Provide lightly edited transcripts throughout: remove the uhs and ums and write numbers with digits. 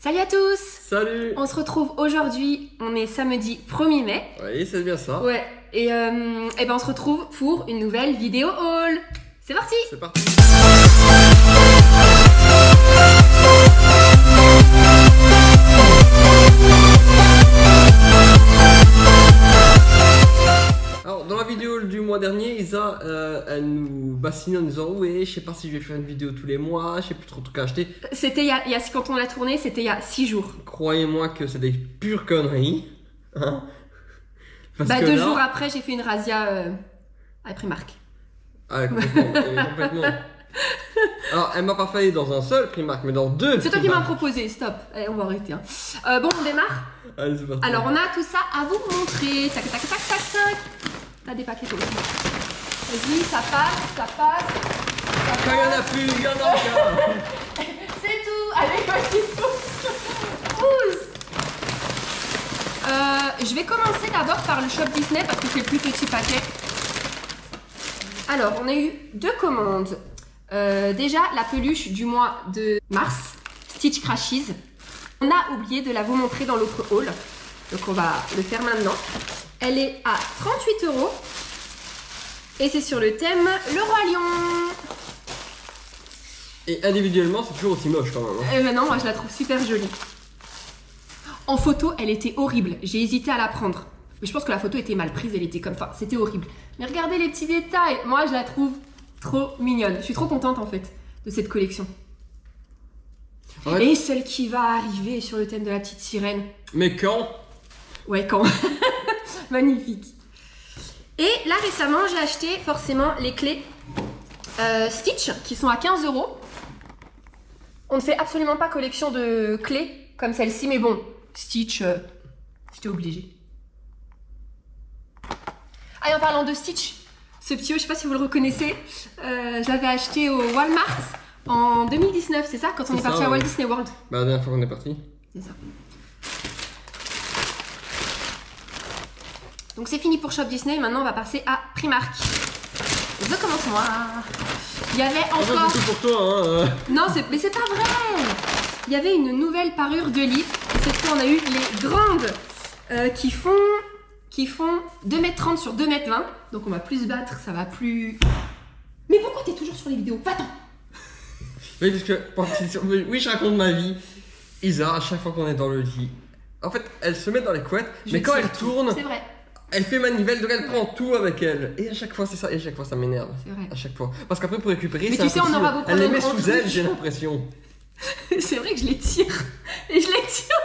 Salut à tous! Salut! On se retrouve aujourd'hui, on est samedi 1er mai. Oui, c'est bien ça. Ouais, et ben on se retrouve pour une nouvelle vidéo haul. C'est parti! C'est parti! Alors, dans la vidéo du mois dernier, Isa, elle nous bassinait en disant ouais, je sais pas si je vais faire une vidéo tous les mois, je sais plus trop de trucs à acheter. C'était quand on l'a tourné, c'était il y a 6 jours. Croyez-moi que c'est des pures conneries. Hein, parce bah que 2 là... jours après, j'ai fait une razzia à Primark. Ah, complètement, complètement. Alors, elle m'a pas fallu dans un seul Primark, mais dans deux. C'est toi qui m'as proposé, stop. Allez, on va arrêter. Hein. Bon, on démarre. Allez, c'est parti. Alors, on a tout ça à vous montrer. Tac, tac, tac, tac, tac. T'as des paquets aussi. Vas-y, ça passe, ça passe. Quand il y en a plus, il y en a qu'un. C'est tout. Allez, vas-y, pousse. Je vais commencer d'abord par le shop Disney parce que c'est le plus petit paquet. Alors, on a eu 2 commandes. Déjà, la peluche du mois de mars, Stitch Crashes. On a oublié de la vous montrer dans l'autre haul. Donc, on va le faire maintenant. Elle est à 38 €. Et c'est sur le thème Le Roi Lion. Et individuellement, c'est toujours aussi moche quand même. Hein. Maintenant, moi, je la trouve super jolie. En photo, elle était horrible. J'ai hésité à la prendre. Mais je pense que la photo était mal prise. Elle était comme ça. C'était horrible. Mais regardez les petits détails. Moi, je la trouve trop mignonne. Je suis trop contente, en fait, de cette collection. Ouais. Et celle qui va arriver sur le thème de la petite sirène. Mais quand? Ouais, quand? Magnifique. Et là, récemment, j'ai acheté forcément les clés Stitch qui sont à 15 €. On ne fait absolument pas collection de clés comme celle-ci, mais bon, Stitch, j'étais obligée. Ah, et en parlant de Stitch, ce petit haut, je sais pas si vous le reconnaissez, je l'avais acheté au Walmart en 2019, c'est ça? Quand on est parti à Walt Disney World. Bah, la dernière fois qu'on est parti. C'est ça. Donc c'est fini pour Shop Disney, maintenant on va passer à Primark. Je commence moi. Il y avait encore... C'est tout pour toi, hein. Non, mais c'est pas vrai. Il y avait une nouvelle parure de lit. Et cette fois on a eu les grandes qui font 2,30 m sur 2,20 m. Donc on va plus se battre, ça va plus... Mais pourquoi t'es toujours sur les vidéos? Va-t'en. Oui, parce que... Oui, je raconte ma vie. Isa, à chaque fois qu'on est dans le lit, en fait, elle se met dans les couettes, mais quand elle tourne... C'est vrai. Elle fait manivelle, donc elle prend tout avec elle. Et à chaque fois, c'est ça. Et à chaque fois, ça m'énerve. C'est vrai. À chaque fois. Parce qu'après, pour récupérer, mais tu sais, on aura beau prendre elle les met sous elle, j'ai l'impression. C'est vrai que je les tire. Et je les tire.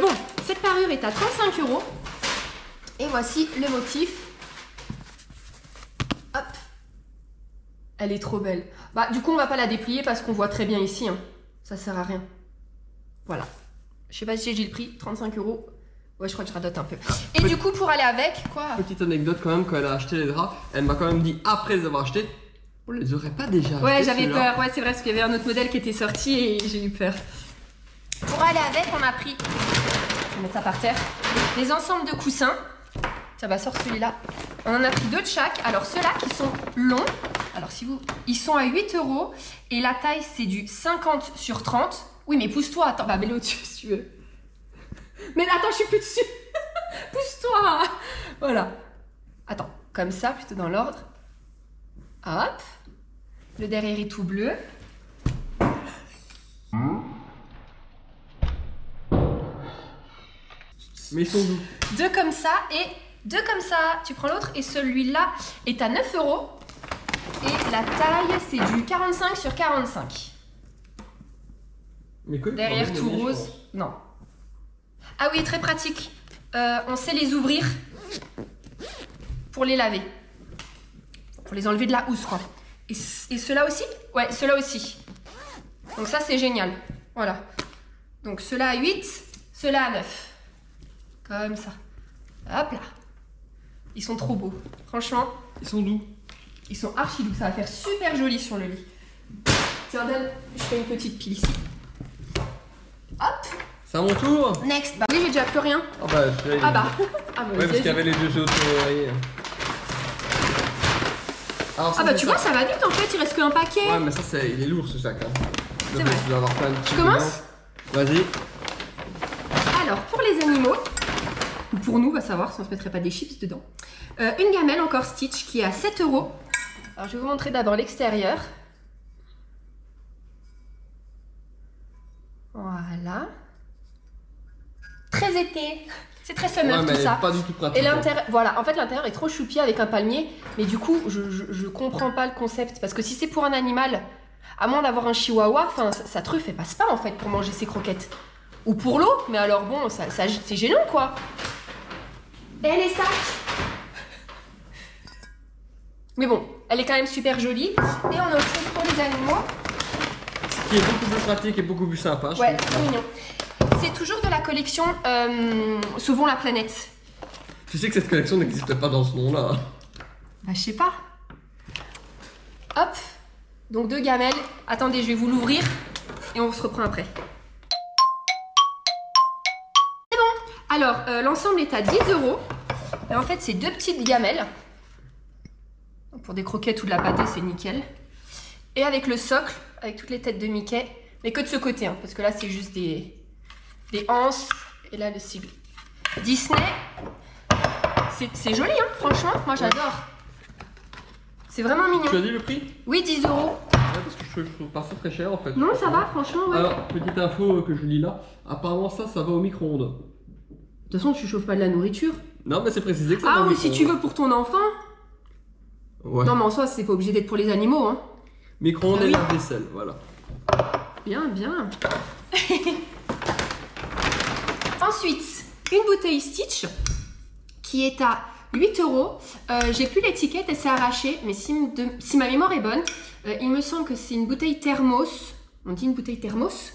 Bon, cette parure est à 35 €. Et voici le motif. Hop. Elle est trop belle. Bah, du coup, on va pas la déplier parce qu'on voit très bien ici. Hein. Ça sert à rien. Voilà. Je sais pas si j'ai le prix. 35 €. Ouais, je crois que je radote un peu. Et du coup, pour aller avec, quoi? Petite anecdote quand même, quand elle a acheté les draps, elle m'a quand même dit, après les avoir achetés, on les aurait pas déjà Ouais, j'avais peur. Ouais, c'est vrai, parce qu'il y avait un autre modèle qui était sorti et j'ai eu peur. Pour aller avec, on a pris, je vais mettre ça par terre, des ensembles de coussins. Tiens, bah, sort celui-là. On en a pris 2 de chaque. Alors, ceux-là qui sont longs, alors si vous, ils sont à 8 € et la taille, c'est du 50 sur 30. Oui, mais pousse-toi. Attends, bah, mets-le au-dessus si tu veux. Mais attends, je suis plus dessus. Pousse-toi. Voilà. Attends, comme ça, plutôt dans l'ordre. Hop. Le derrière est tout bleu. Mais ils sont doux. 2 comme ça et 2 comme ça. Tu prends l'autre et celui-là est à 9 €. Et la taille, c'est du 45 sur 45. Mais quoi, derrière tout rose. Non. Ah oui, très pratique. On sait les ouvrir pour les laver. Pour les enlever de la housse, quoi. Et ceux-là aussi? Ouais, ceux-là aussi. Donc ça, c'est génial. Voilà. Donc ceux-là à 8, ceux-là à 9. Comme ça. Hop là. Ils sont trop beaux. Franchement. Ils sont doux. Ils sont archi doux. Ça va faire super joli sur le lit. Tiens, donne. Je fais une petite pile ici. Hop. C'est à mon tour. Next. Bah oui, j'ai déjà plus rien. Ah bah, ah bah. Ah bah, ouais, parce qu'il y avait les 2 autres. Alors, ça, ah bah tu vois, ça va vite en fait, il reste qu'un paquet. Ouais, mais ça, il est lourd ce sac. Hein. C'est vrai. Tu vas avoir plein de petits Je commence? Vas-y. Alors, pour les animaux, ou pour nous, on va savoir si on se mettrait pas des chips dedans. Une gamelle encore Stitch qui est à 7 €. Alors, je vais vous montrer d'abord l'extérieur. Voilà. Très été. C'est très summer Ouais, mais tout ça. pas du tout pratique. Et l'intérieur, voilà, en fait l'intérieur est trop choupi avec un palmier, mais du coup je comprends pas le concept parce que si c'est pour un animal, à moins d'avoir un chihuahua, enfin sa truffe elle passe pas en fait pour manger ses croquettes. Ou pour l'eau, mais alors bon, ça c'est gênant quoi. Et les sacs. Mais bon, elle est quand même super jolie. Et on a autre chose pour les animaux. Qui est beaucoup plus pratique et beaucoup plus sympa. Ouais, c'est mignon. C'est toujours de la collection Sauvons la planète. Tu sais que cette collection n'existe pas dans ce nom-là. Bah, je sais pas. Hop. Donc, 2 gamelles. Attendez, je vais vous l'ouvrir et on se reprend après. C'est bon. Alors, l'ensemble est à 10 €. Et en fait, c'est 2 petites gamelles. Pour des croquettes ou de la pâtée, c'est nickel. Et avec le socle, avec toutes les têtes de Mickey. Mais que de ce côté, hein, parce que là, c'est juste des anses. Et là, le cible. Disney. C'est joli, hein, franchement. Moi, j'adore. C'est vraiment mignon. Tu as dit le prix? Oui, 10 €. Ouais, parce que je trouve pas ça très cher en fait. Non, ça va, franchement, ouais. Alors, petite info que je lis là. Apparemment, ça va au micro-ondes. De toute façon, tu chauffes pas de la nourriture. Non, mais c'est précisé que ça va Ah, au ou si micro-ondes. tu veux pour ton enfant. Ouais. Non, mais en soi, c'est pas obligé d'être pour les animaux, hein. Micro-ondes Ah et oui. lave-vaisselle, voilà. Bien, bien. Ensuite, une bouteille Stitch qui est à 8 €. J'ai plus l'étiquette, elle s'est arrachée, mais si ma mémoire est bonne, il me semble que c'est une bouteille thermos. On dit une bouteille thermos?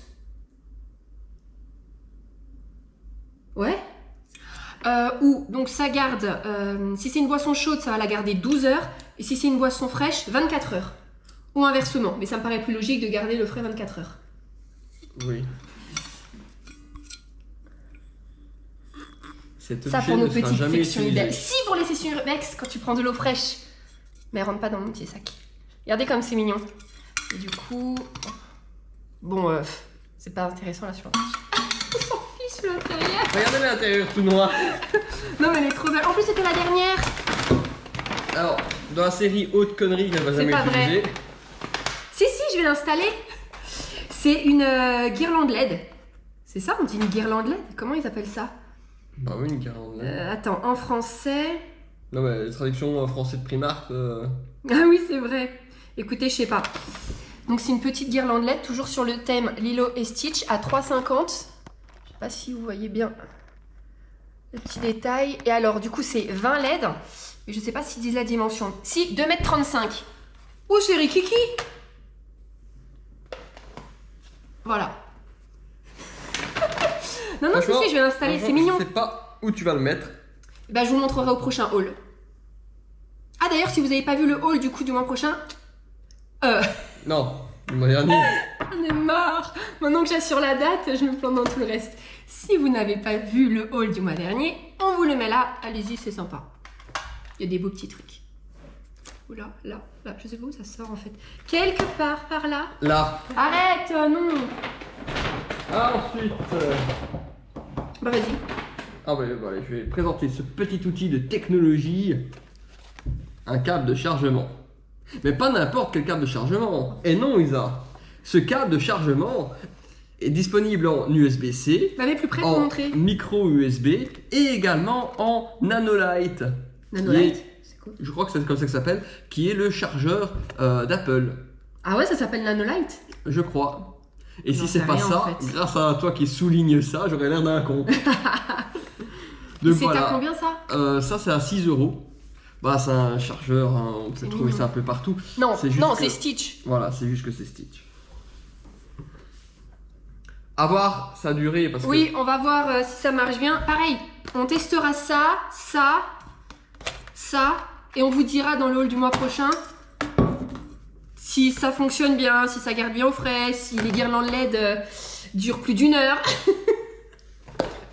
Ouais. Ou donc ça garde, si c'est une boisson chaude, ça va la garder 12 heures, et si c'est une boisson fraîche, 24 heures. Ou inversement, mais ça me paraît plus logique de garder le frais 24 heures. Oui. Ça pour nos petites sections Ubex. Si, pour les sessions Ubex, quand tu prends de l'eau fraîche. Mais elle rentre pas dans mon petit sac. Regardez comme c'est mignon. Et du coup... Bon, c'est pas intéressant là sur on s'en fiche l'intérieur. Regardez l'intérieur tout noir. Non mais elle est trop belle. En plus c'était la dernière. Alors, dans la série Haute Connerie qu'elle va jamais pas vrai. utiliser. Si, je vais l'installer. C'est une guirlande LED. C'est ça, on dit une guirlande LED? Comment ils appellent ça? Bah oui, une guirlande. Attends, en français... Non mais la traduction en français de Primark... Ah oui, c'est vrai. Écoutez, je sais pas. Donc c'est une petite guirlande LED, toujours sur le thème Lilo et Stitch, à 3,50 €. Je sais pas si vous voyez bien le petit détail. Et alors, du coup, c'est 20 LED. Et je sais pas s'ils disent la dimension. Si, 2,35 m. Oh, c'est Rikiki. Voilà. Non, si, je vais l'installer, c'est mignon. Je sais pas où tu vas le mettre. Ben, je vous montrerai au prochain haul. Ah, d'ailleurs, si vous n'avez pas vu le haul du coup du mois prochain... Non, le mois dernier. On est marre. Maintenant que j'assure la date, je me plante dans tout le reste. Si vous n'avez pas vu le haul du mois dernier, on vous le met là. Allez-y, c'est sympa. Il y a des beaux petits trucs. Oula, là, je sais pas où ça sort en fait. Quelque part par là. Là. Arrête, non. Ensuite... Bah vas-y. Ah bah, je vais présenter ce petit outil de technologie. Un câble de chargement. Mais pas n'importe quel câble de chargement. Et non, Isa. Ce câble de chargement est disponible en USB-C, Bah mais plus près pour en montrer. micro USB et également en nanolite. Nanolite, c'est cool. Je crois que c'est comme ça que ça s'appelle, qui est le chargeur d'Apple. Ah ouais, ça s'appelle Nanolite. Je crois. Et J'en si c'est sais pas rien, ça, en fait. grâce à toi qui souligne ça, j'aurais l'air d'un con. Et c'est à combien ça? Ça c'est à 6 €. Bah c'est un chargeur, hein, on peut trouver mignon. ça un peu partout. Non, C'est juste non, que- c'est Stitch. Voilà, c'est juste que c'est Stitch. À voir sa durée parce Oui, on va voir si ça marche bien. Pareil, on testera ça, et on vous dira dans le haul du mois prochain si ça fonctionne bien, si ça garde bien au frais, si les guirlandes LED durent plus d'1 heure. que...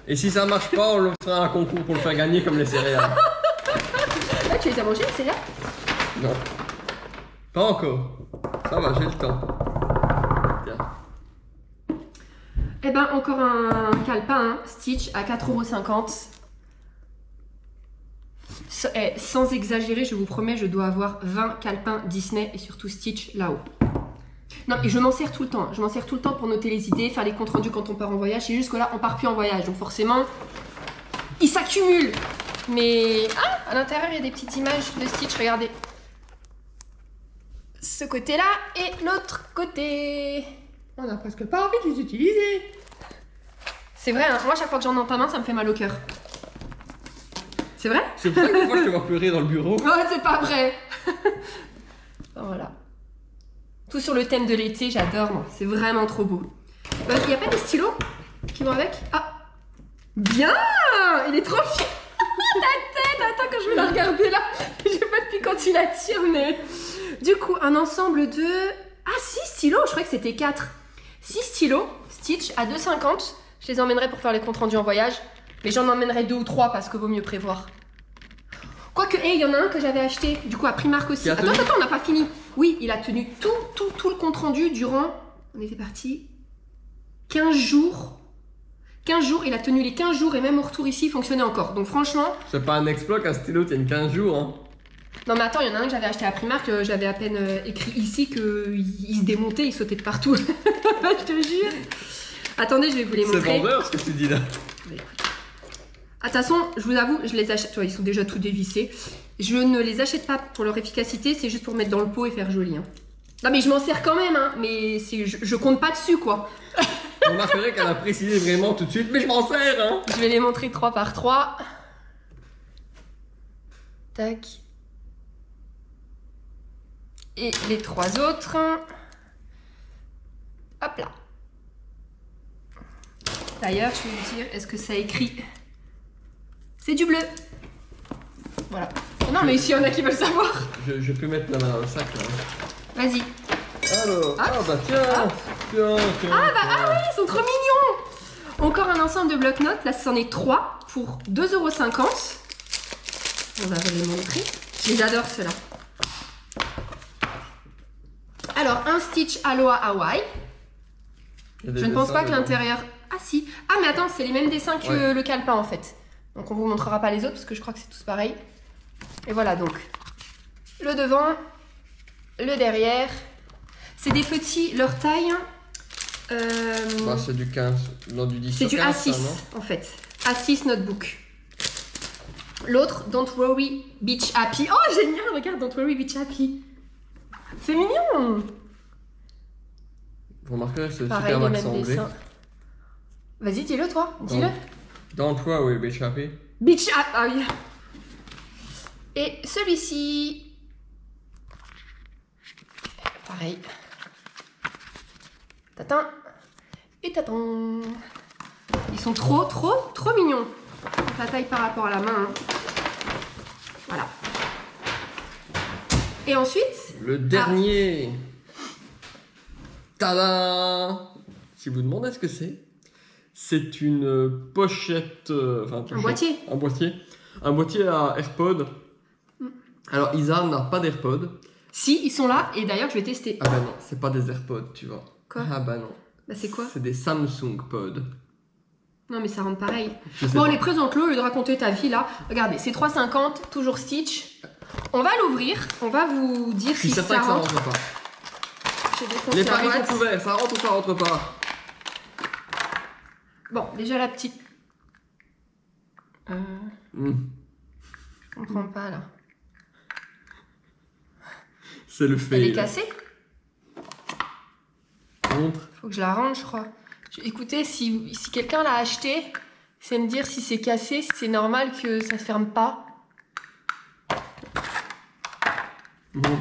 Et si ça marche pas, on le fera un concours pour le faire gagner comme les céréales. Ah, tu les as mangées, c'est là? Non. Pas encore. Ça va, j'ai le temps. Tiens. Eh ben, encore un calepin, hein, Stitch à 4,50 €. Sans exagérer, je vous promets, je dois avoir 20 calepins Disney et surtout Stitch là-haut. Non, et je m'en sers tout le temps. Je m'en sers tout le temps pour noter les idées, faire les comptes rendus quand on part en voyage. C'est juste que là, on part plus en voyage. Donc forcément, ils s'accumulent. Mais à l'intérieur, il y a des petites images de Stitch. Regardez. Ce côté-là et l'autre côté. On n'a presque pas envie de les utiliser. C'est vrai, hein. Moi, chaque fois que j'en ai en ta main, ça me fait mal au cœur. C'est vrai? C'est pour ça que moi je te vois pleurer dans le bureau. Ouais, c'est pas vrai. Voilà. Tout sur le thème de l'été, j'adore, moi. C'est vraiment trop beau. Il n'y a pas des stylos qui vont avec? Ah, bien. Il est trop fier. Ta tête, attends que je vais la regarder là. Je sais pas depuis quand il la tire, mais... Du coup, un ensemble de... Ah, 6 stylos, je croyais que c'était 4. 6 stylos, Stitch, à 2,50 €. Je les emmènerai pour faire les comptes rendus en voyage. Mais j'en emmènerai 2 ou 3 parce que vaut mieux prévoir. Quoique, il y en a un que j'avais acheté, du coup, à Primark aussi. Attends, on n'a pas fini. Oui, il a tenu tout le compte rendu durant... On était parti 15 jours. 15 jours, il a tenu les 15 jours et même au retour ici, il fonctionnait encore. Donc franchement... C'est pas un exploit qu'un stylo tienne 15 jours, hein. Non mais attends, il y en a un que j'avais acheté à Primark, j'avais à peine écrit ici qu'il se démontait, il sautait de partout. Je te jure. Attendez, je vais vous les montrer. C'est vendeur ce que tu dis là. De toute façon, je vous avoue, je les achète. Tu vois, ils sont déjà tout dévissés. Je ne les achète pas pour leur efficacité, c'est juste pour mettre dans le pot et faire joli. Hein. Non mais je m'en sers quand même, hein, mais je compte pas dessus quoi. On remarquerait qu'elle a précisé vraiment tout de suite, mais je m'en sers hein. Je vais les montrer 3 par 3. Tac. Et les 3 autres. Hop là. D'ailleurs, je vais vous dire, est-ce que ça écrit? C'est du bleu. Voilà. Non, mais ici, il y en a qui veulent savoir. Je peux mettre la main dans le sac là. Vas-y. Alors, ah bah tiens, tiens. Ah ouais, ils sont trop mignons. Encore un ensemble de bloc-notes. Là, c'en est 3 pour 2,50 €. On va vous les montrer. Je les adore, ceux-là. Alors, un Stitch Aloha Hawaii. Je ne pense pas que l'intérieur... Ah si. Ah mais attends, c'est les mêmes dessins que le calepin en fait. Donc on vous montrera pas les autres parce que je crois que c'est tous pareil. Et voilà donc. Le devant, le derrière. C'est des petits, leur taille... Bah, c'est du 15, non du 10 c'est du 15, A6 ça, en fait. A6 notebook. L'autre, Don't Worry Beach Happy. Oh génial, regarde, Don't Worry Beach Happy. C'est mignon. Vous remarquerez, c'est pareil, super les accent mêmes anglais. dessins. Vas-y, dis-le toi, dis-le. Don't worry, Beach Happy. Beach Happy, ah oui. Et celui-ci... Pareil. Tatin. Et tatin. Ils sont trop mignons. La taille par rapport à la main. Hein. Voilà. Et ensuite... Le dernier. Tada! Si vous demandez ce que c'est une pochette... un boîtier. Un boîtier à AirPod. Alors Isa n'a pas d'AirPod. Si, ils sont là et d'ailleurs je vais tester. Ah bah non, c'est pas des AirPods, tu vois. Quoi? Ah bah non. Bah c'est quoi? C'est des Samsung Pod. Non mais ça rentre pareil. Bon, les présente-le au lieu de raconter ta vie là. Regardez, c'est 3,50, toujours Stitch. On va l'ouvrir, on va vous dire si ça certain que rentre. ça rentre pas. Les paris sont ouverts, ça rentre ou ça rentre pas? Bon, déjà la petite... Je comprends pas là. C'est le fait. Elle est cassée? Montre. Faut que je la range, je crois. Écoutez, si quelqu'un l'a acheté, c'est me dire si c'est cassé, si c'est normal que ça se ferme pas. Bon.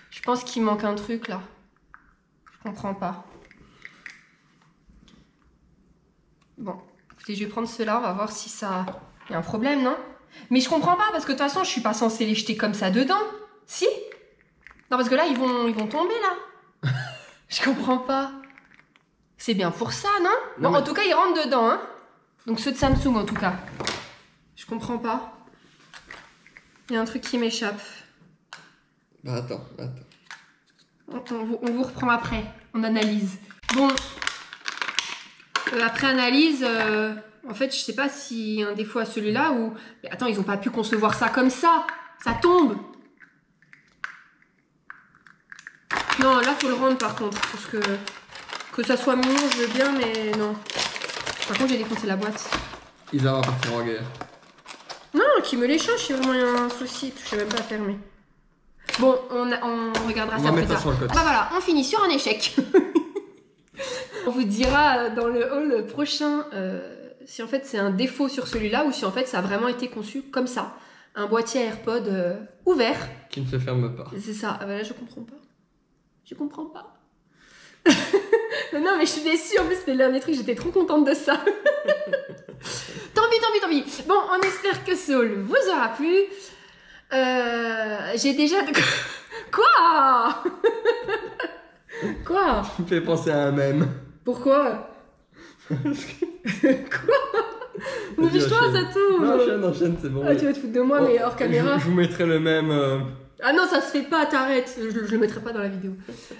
Je pense qu'il manque un truc là. Je comprends pas. Bon, écoutez, je vais prendre ceux-là, on va voir si ça... Il y a un problème, non? Mais je comprends pas, parce que de toute façon, je suis pas censée les jeter comme ça dedans. Si? Non, parce que là, ils vont tomber, là. Je comprends pas. C'est bien pour ça, non? Non, mais... en tout cas, ils rentrent dedans, hein. Donc ceux de Samsung, en tout cas. Je comprends pas. Il y a un truc qui m'échappe. Bah attends. On vous reprend après. On analyse. Bon. Après analyse, en fait, je sais pas s'il y a un défaut à celui-là ou... Mais attends, ils ont pas pu concevoir ça comme ça. Ça tombe. Non, là, faut le rendre par contre. Parce que ça soit mignon, je veux bien, mais non. Par contre, j'ai défoncé la boîte. Isa va partir en guerre. Non, qui me l'échange, si vraiment il y a un souci. Je sais même pas fermer. Bon, on regardera ça plus tard. Bah voilà, on finit sur un échec. On vous dira dans le haul prochain si en fait c'est un défaut sur celui-là ou si en fait ça a vraiment été conçu comme ça. Un boîtier AirPod ouvert. Qui ne se ferme pas. C'est ça. Ah bah là, je comprends pas. Je comprends pas. Non, mais je suis déçue. En plus, c'était le dernier truc. J'étais trop contente de ça. Tant pis, tant pis, tant pis. Bon, on espère que ce haul vous aura plu. J'ai déjà... Quoi? Quoi? Tu me fais penser à un mème. Pourquoi? Quoi? N'oublie-toi, ça tourne. Non, enchaîne, c'est bon. Ah, tu vas te foutre de moi, mais hors caméra. Je vous mettrai le même... Ah non, ça se fait pas, t'arrêtes. Je le mettrai pas dans la vidéo.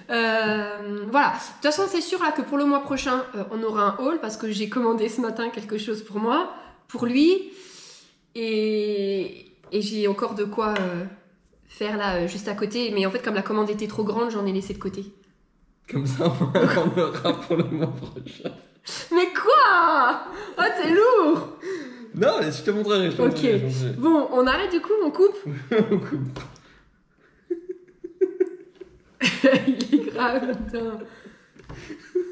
Voilà. De toute façon, c'est sûr là que pour le mois prochain, on aura un haul parce que j'ai commandé ce matin quelque chose pour moi, pour lui. Et j'ai encore de quoi faire là, juste à côté. Mais en fait, comme la commande était trop grande, j'en ai laissé de côté. Comme ça, on aura pour le mois prochain. Mais quoi? Oh, c'est lourd! Non, mais je te montrerai. Ok. Bon, on arrête du coup, on coupe? On coupe. Il est grave, putain.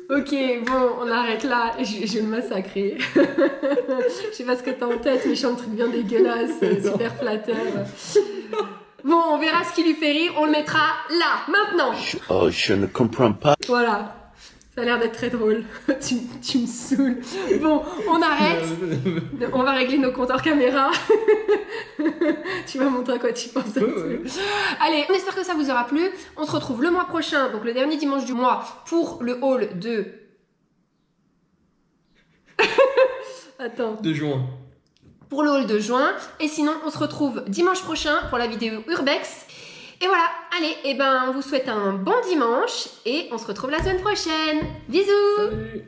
Ok, bon, on arrête là. Je vais le massacrer. Je sais pas ce que t'as en tête, mais je chante un truc bien dégueulasse, super flatteur. Bon, on verra ce qui lui fait rire. On le mettra là, maintenant. Oh, je ne comprends pas. Voilà. Ça a l'air d'être très drôle. tu me saoules. Bon, on arrête. On va régler nos comptes hors caméra. Tu vas montrer à quoi tu penses. Ouais. Allez, on espère que ça vous aura plu. On se retrouve le mois prochain, donc le dernier dimanche du mois, pour le haul de... Attends. De juin. Pour le haul de juin. Et sinon, on se retrouve dimanche prochain pour la vidéo Urbex. Et voilà, allez, et ben on vous souhaite un bon dimanche et on se retrouve la semaine prochaine. Bisous. Salut.